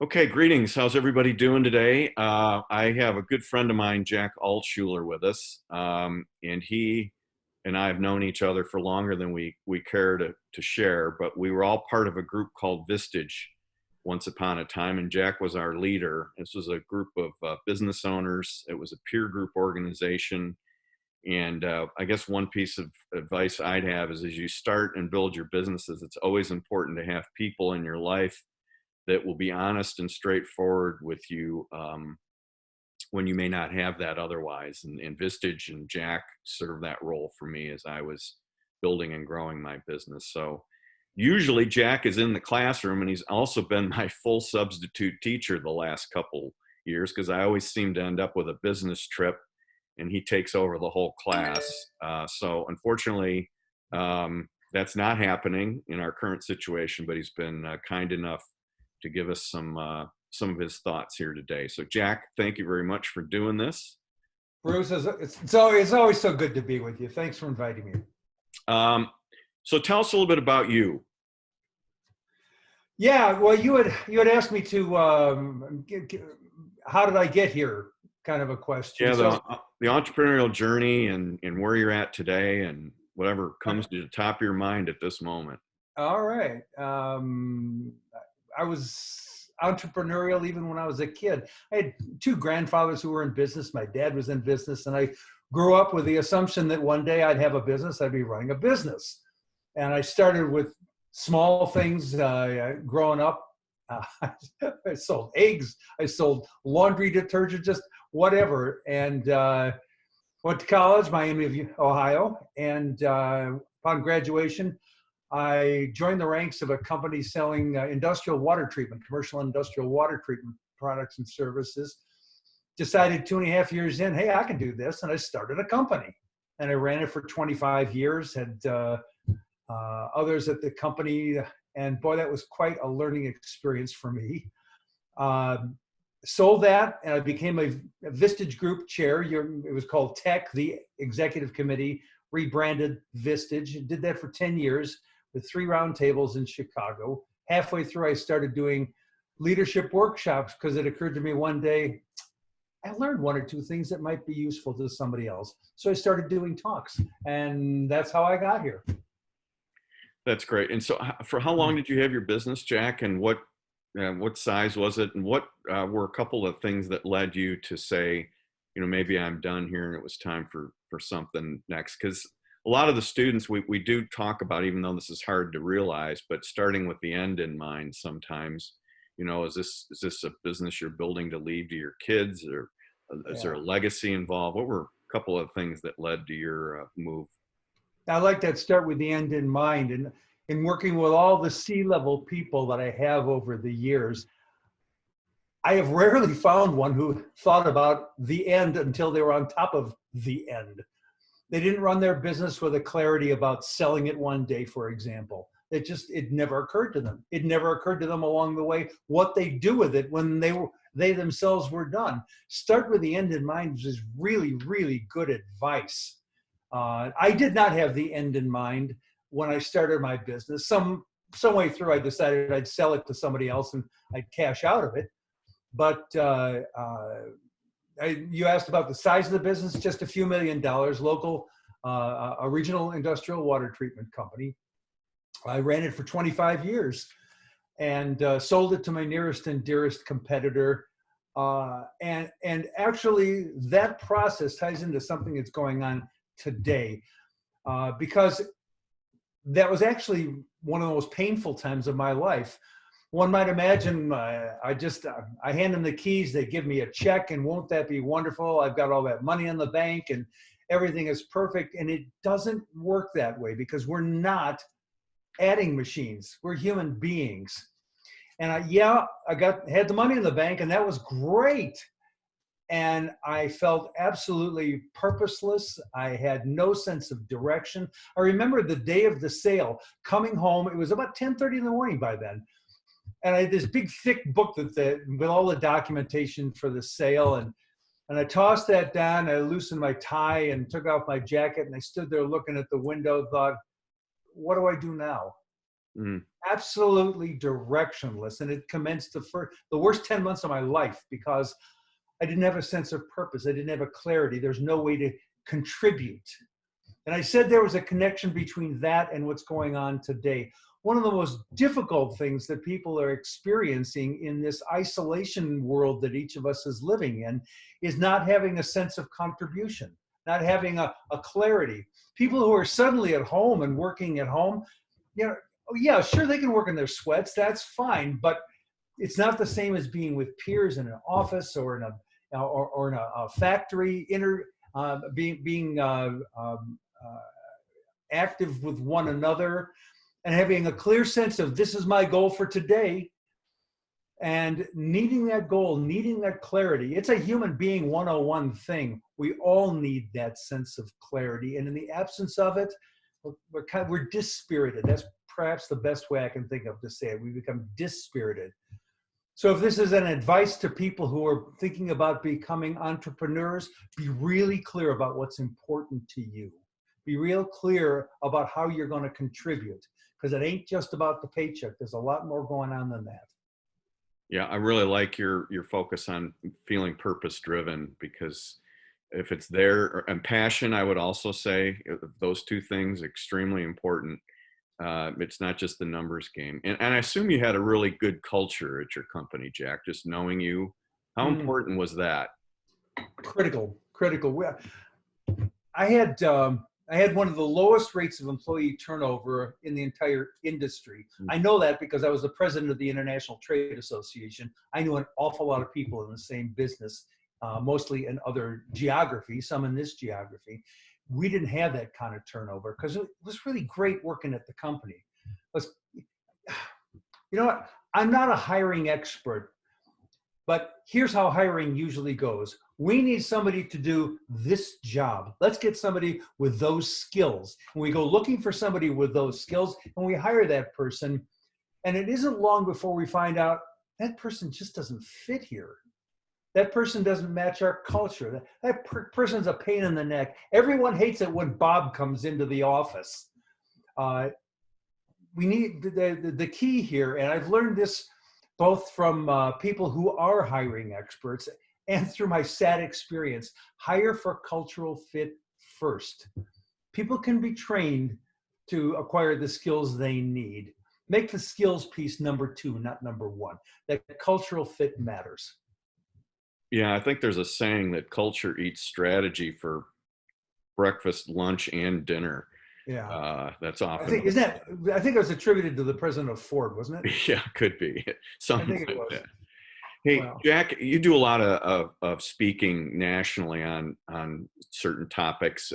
Okay, greetings. How's everybody doing today? I have a good friend of mine, Jack Altschuler, with us, and he and I have known each other for longer than we care to share. But we were all part of a group called Vistage once upon a time, and Jack was our leader. This was a group of business owners. It was a peer group organization, and I guess one piece of advice I'd have is as you start and build your businesses, it's always important to have people in your life that will be honest and straightforward with you when you may not have that otherwise. And Vistage and Jack served that role for me as I was building and growing my business. So usually Jack is in the classroom, and he's also been my full substitute teacher the last couple years because I always seem to end up with a business trip and he takes over the whole class. So unfortunately, that's not happening in our current situation, but he's been kind enough to give us some of his thoughts here today. So Jack, thank you very much for doing this. Bruce, it's always so good to be with you. Thanks for inviting me. So tell us a little bit about you. Yeah, well, you had asked me to how did I get here? Kind of a question. Yeah, the entrepreneurial journey and where you're at today and whatever comes to the top of your mind at this moment. All right. I was entrepreneurial even when I was a kid. I had two grandfathers who were in business. My dad was in business, and I grew up with the assumption that one day I'd have a business. I'd be running a business. And I started with small things growing up. I sold eggs. I sold laundry detergent, just whatever. And went to college, Miami of Ohio. And upon graduation, I joined the ranks of a company selling industrial water treatment, commercial industrial water treatment products and services. Decided 2.5 years in, hey, I can do this. And I started a company. And I ran it for 25 years, had others at the company. And boy, that was quite a learning experience for me. Sold that, and I became a Vistage Group chair. It was called Tech, the executive committee, rebranded Vistage. Did that for 10 years with 3 roundtables in Chicago. Halfway through, I started doing leadership workshops because it occurred to me one day, I learned 1 or 2 things that might be useful to somebody else. So I started doing talks, and that's how I got here. That's great. And so for how long did you have your business, Jack, and what size was it, and what were a couple of things that led you to say, maybe I'm done here and it was time for something next? Because a lot of the students we do talk about, even though this is hard to realize, but starting with the end in mind sometimes, is this a business you're building to leave to your kids, or is there a legacy involved? What were a couple of things that led to your move? I like that, start with the end in mind. And in working with all the C-level people that I have over the years, I have rarely found one who thought about the end until they were on top of the end. They didn't run their business with a clarity about selling it one day, for example. It never occurred to them. It never occurred to them along the way what they do with it when they themselves were done. Start with the end in mind is really, really good advice. I did not have the end in mind when I started my business. Some way through, I decided I'd sell it to somebody else and I'd cash out of it. But you asked about the size of the business, just a few $1 million, local, a regional industrial water treatment company. I ran it for 25 years and sold it to my nearest and dearest competitor. And actually, that process ties into something that's going on today, because that was actually one of the most painful times of my life. One might imagine I hand them the keys, they give me a check, and won't that be wonderful? I've got all that money in the bank and everything is perfect. And it doesn't work that way, because we're not adding machines. We're human beings. And I had the money in the bank, and that was great. And I felt absolutely purposeless. I had no sense of direction. I remember the day of the sale, coming home. It was about 10:30 in the morning by then. And I had this big, thick book with all the documentation for the sale. And I tossed that down. I loosened my tie and took off my jacket. And I stood there looking at the window, thought, what do I do now? Mm. absolutely directionless. And it commenced the worst 10 months of my life because I didn't have a sense of purpose. I didn't have a clarity. There's no way to contribute. And I said there was a connection between that and what's going on today. One of the most difficult things that people are experiencing in this isolation world that each of us is living in is not having a sense of contribution, not having a clarity. People who are suddenly at home and working at home, you know, oh yeah, sure, they can work in their sweats, that's fine, but it's not the same as being with peers in an office or in a factory, active with one another and having a clear sense of this is my goal for today and needing that goal, needing that clarity. It's a human being 101 thing. We all need that sense of clarity. And in the absence of it, we're dispirited. That's perhaps the best way I can think of to say it. We become dispirited. So if this is an advice to people who are thinking about becoming entrepreneurs, be really clear about what's important to you. Be real clear about how you're going to contribute, because it ain't just about the paycheck. There's a lot more going on than that. Yeah, I really like your focus on feeling purpose driven, because if it's there, and passion, I would also say those two things extremely important. It's not just the numbers game. And I assume you had a really good culture at your company, Jack, just knowing you. How important was that? Critical, critical. I had one of the lowest rates of employee turnover in the entire industry. I know that because I was the president of the International Trade Association. I knew an awful lot of people in the same business, mostly in other geographies, some in this geography. We didn't have that kind of turnover because it was really great working at the company. You know what? I'm not a hiring expert, but here's how hiring usually goes. We need somebody to do this job. Let's get somebody with those skills. And we go looking for somebody with those skills and we hire that person. And it isn't long before we find out that person just doesn't fit here. That person doesn't match our culture. That person's a pain in the neck. Everyone hates it when Bob comes into the office. We need the key here, and I've learned this both from people who are hiring experts and through my sad experience. Hire for cultural fit first. People can be trained to acquire the skills they need. Make the skills piece number 2, not number 1. That cultural fit matters. Yeah, I think there's a saying that culture eats strategy for breakfast, lunch, and dinner. Yeah. That's often. I think it was attributed to the president of Ford, wasn't it? Yeah, could be I something think it like was. that. Hey, Wow. Jack, you do a lot of speaking nationally on certain topics.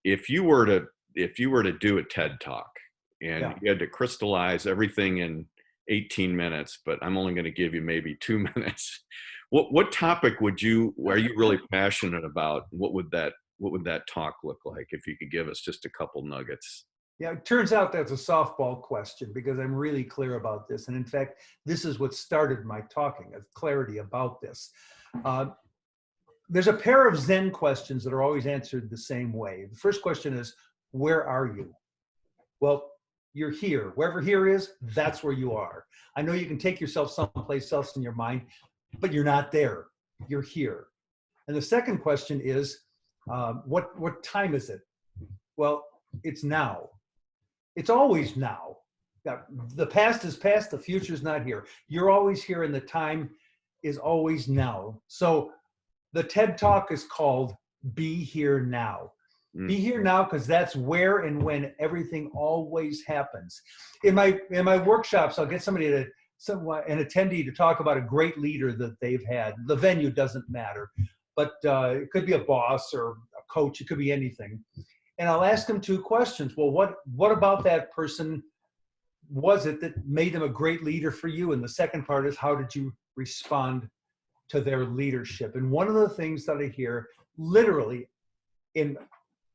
If you were to do a TED talk and Yeah. you had to crystallize everything in 18 minutes, but I'm only going to give you maybe 2 minutes. What topic are you really passionate about? What would that talk look like if you could give us just a couple nuggets? Yeah, it turns out that's a softball question because I'm really clear about this. And in fact, this is what started my talking, of clarity about this. There's a pair of Zen questions that are always answered the same way. The first question is, where are you? Well, you're here. Wherever here is, that's where you are. I know you can take yourself someplace else in your mind, but you're not there. You're here. And the second question is, what time is it? Well, it's now. It's always now. The past is past, the future's not here. You're always here and the time is always now. So the TED Talk is called Be Here Now. Be here now because that's where and when everything always happens. In my workshops, I'll get an attendee to talk about a great leader that they've had. The venue doesn't matter, but it could be a boss or a coach. It could be anything. And I'll ask them 2 questions. Well, what about that person was it that made them a great leader for you? And the second part is, how did you respond to their leadership? And one of the things that I hear literally in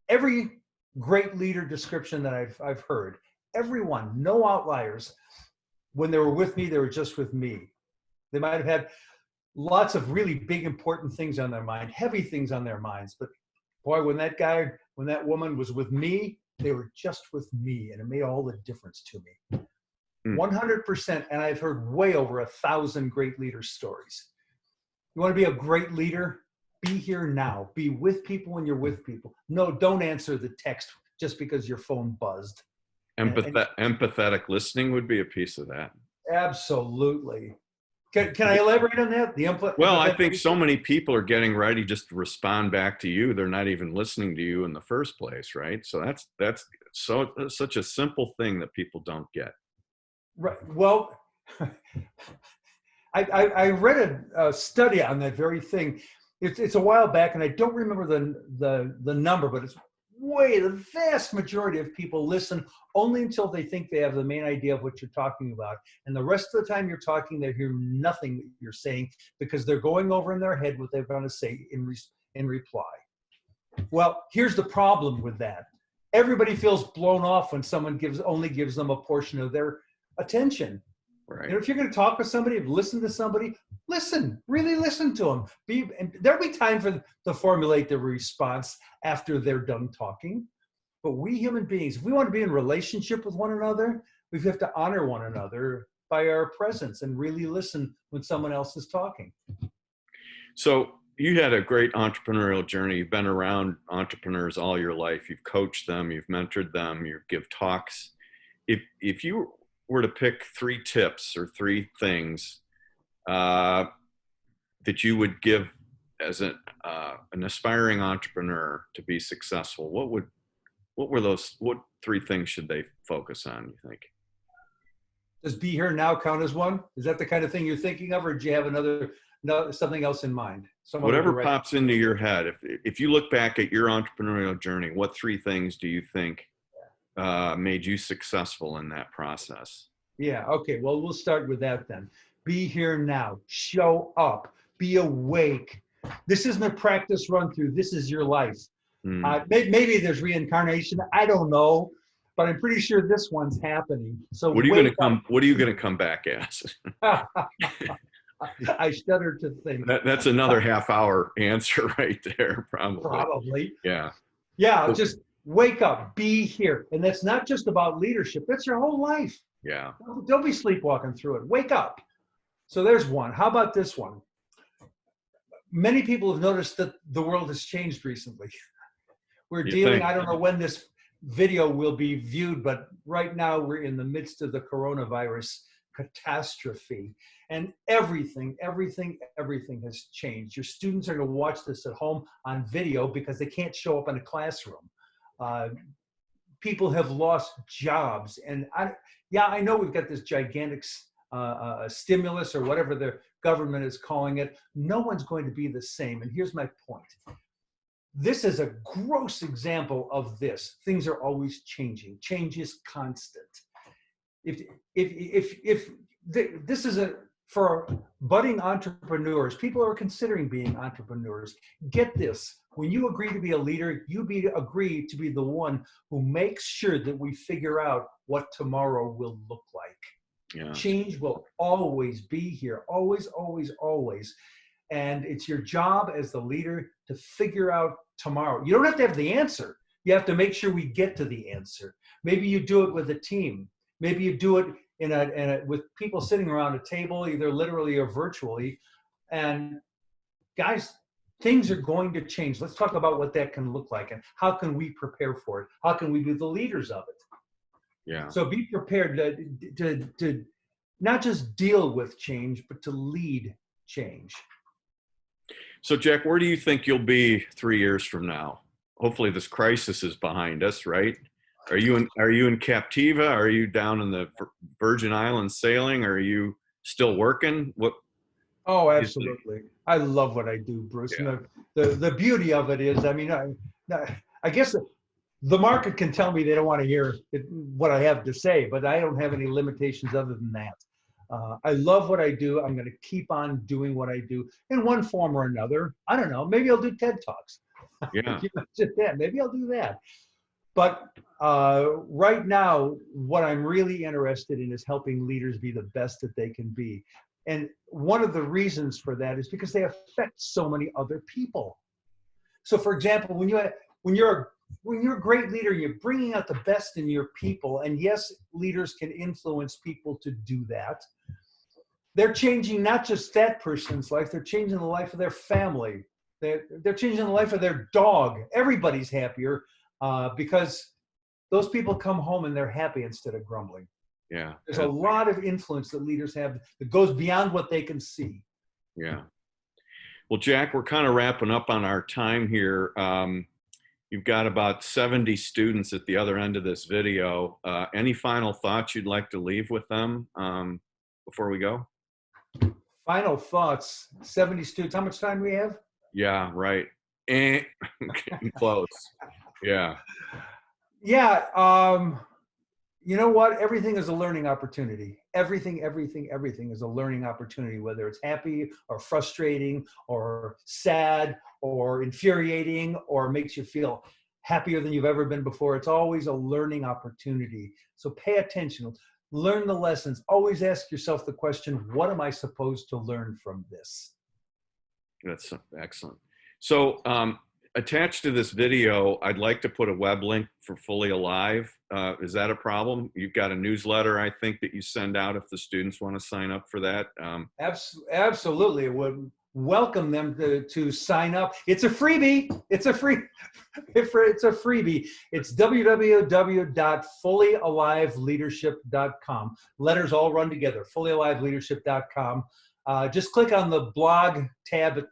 every great leader description that I've heard, everyone, no outliers, when they were with me, they were just with me. They might have had lots of really big, important things on their mind, heavy things on their minds. But boy, when that woman was with me, They were just with me, and it made all the difference to me. Mm. 100%. And I've heard way over 1,000 great leader stories. You want to be a great leader? Be here now. Be with people when you're with people. No, don't answer the text just because your phone buzzed. Empathetic listening would be a piece of that. Absolutely. Can I elaborate on that? Well, I think so many people are getting ready just to respond back to you. They're not even listening to you in the first place, right? So that's such a simple thing that people don't get. Right. Well, I read a study on that very thing. It's a while back, and I don't remember the number, but it's the vast majority of people listen only until they think they have the main idea of what you're talking about. And the rest of the time you're talking, they hear nothing that you're saying because they're going over in their head what they're going to say in reply. Well, here's the problem with that. Everybody feels blown off when someone only gives them a portion of their attention. Right. You know, if you're going to talk with somebody, listen to somebody, really listen to them. And there'll be time for them to formulate their response after they're done talking. But we human beings, if we want to be in relationship with one another, we have to honor one another by our presence and really listen when someone else is talking. So you had a great entrepreneurial journey. You've been around entrepreneurs all your life. You've coached them, you've mentored them, you give talks. If you were to pick 3 tips or 3 things that you would give as an aspiring entrepreneur to be successful, what 3 things should they focus on, you think? Does be here now count as one? Is that the kind of thing you're thinking of, or do you have something else in mind? Whatever pops into your head. If you look back at your entrepreneurial journey, what 3 things do you think made you successful in that process? Yeah. Okay. Well, we'll start with that then. Be here now. Show up. Be awake. This isn't a practice run through. This is your life. Maybe there's reincarnation. I don't know, but I'm pretty sure this one's happening. So what are you going to come back as? I shudder to think. That's another half-hour answer right there, probably. Probably. Yeah. Yeah. Just wake up. Be here, and that's not just about leadership. That's your whole life. Yeah. Don't be sleepwalking through it. Wake up. So there's one. How about this one? Many people have noticed that the world has changed recently. I don't know when this video will be viewed, but right now we're in the midst of the coronavirus catastrophe, and everything has changed. Your students are going to watch this at home on video because they can't show up in a classroom. People have lost jobs, and I know we've got this gigantic stimulus or whatever the government is calling it. No one's going to be the same. And here's my point. This is a gross example of this. Things are always changing. Change is constant. If this is for budding entrepreneurs, people who are considering being entrepreneurs, get this. When you agree to be a leader, agree to be the one who makes sure that we figure out what tomorrow will look like. Yeah. Change will always be here, always, always, always. And it's your job as the leader to figure out tomorrow. You don't have to have the answer. You have to make sure we get to the answer. Maybe you do it with a team. Maybe you do it with people sitting around a table, either literally or virtually. And guys, things are going to change. Let's talk about what that can look like and how can we prepare for it? How can we be the leaders of it? Yeah. So be prepared to not just deal with change, but to lead change. So Jack, where do you think you'll be 3 years from now? Hopefully this crisis is behind us, right? Are you in Captiva? Are you down in the Virgin Islands sailing? Are you still working? Oh, absolutely. I love what I do, Bruce. Yeah. And the beauty of it is, I mean, I guess the market can tell me they don't want to hear what I have to say, but I don't have any limitations other than that. I love what I do. I'm going to keep on doing what I do in one form or another. I don't know. Maybe I'll do TED Talks. Yeah. Maybe I'll do that. But right now, what I'm really interested in is helping leaders be the best that they can be. And one of the reasons for that is because they affect so many other people. So for example, when you're when you're a great leader, you're bringing out the best in your people. And yes, leaders can influence people to do that. They're changing not just that person's life, they're changing the life of their family. They're changing the life of their dog. Everybody's happier because those people come home and they're happy instead of grumbling. Yeah. There's a lot of influence that leaders have that goes beyond what they can see. Yeah. Well, Jack, we're kind of wrapping up on our time here. You've got about 70 students at the other end of this video. Any final thoughts you'd like to leave with them before we go? Final thoughts, 70 students. How much time do we have? Yeah, right. And getting close. Yeah. Yeah. You know what? Everything is a learning opportunity. Everything is a learning opportunity, whether it's happy or frustrating or sad or infuriating or makes you feel happier than you've ever been before. It's always a learning opportunity. So pay attention, learn the lessons. Always ask yourself the question, what am I supposed to learn from this? That's excellent. So attached to this video, I'd like to put a web link for Fully Alive. Is that a problem? You've got a newsletter, I think, that you send out if the students want to sign up for that. Absolutely. It would welcome them to sign up. It's a freebie. It's a freebie. It's www.fullyaliveleadership.com. Letters all run together, fullyaliveleadership.com. Just click on the blog tab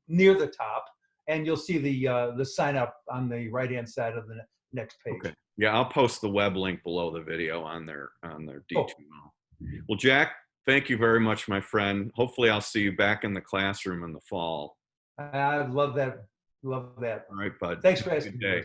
near the top, and you'll see the sign up on the right-hand side of the next page. Okay. Yeah, I'll post the web link below the video on their D2. Cool. Well, Jack, thank you very much, my friend. Hopefully I'll see you back in the classroom in the fall. I love that. Love that. All right, bud. Thanks for asking. Good day.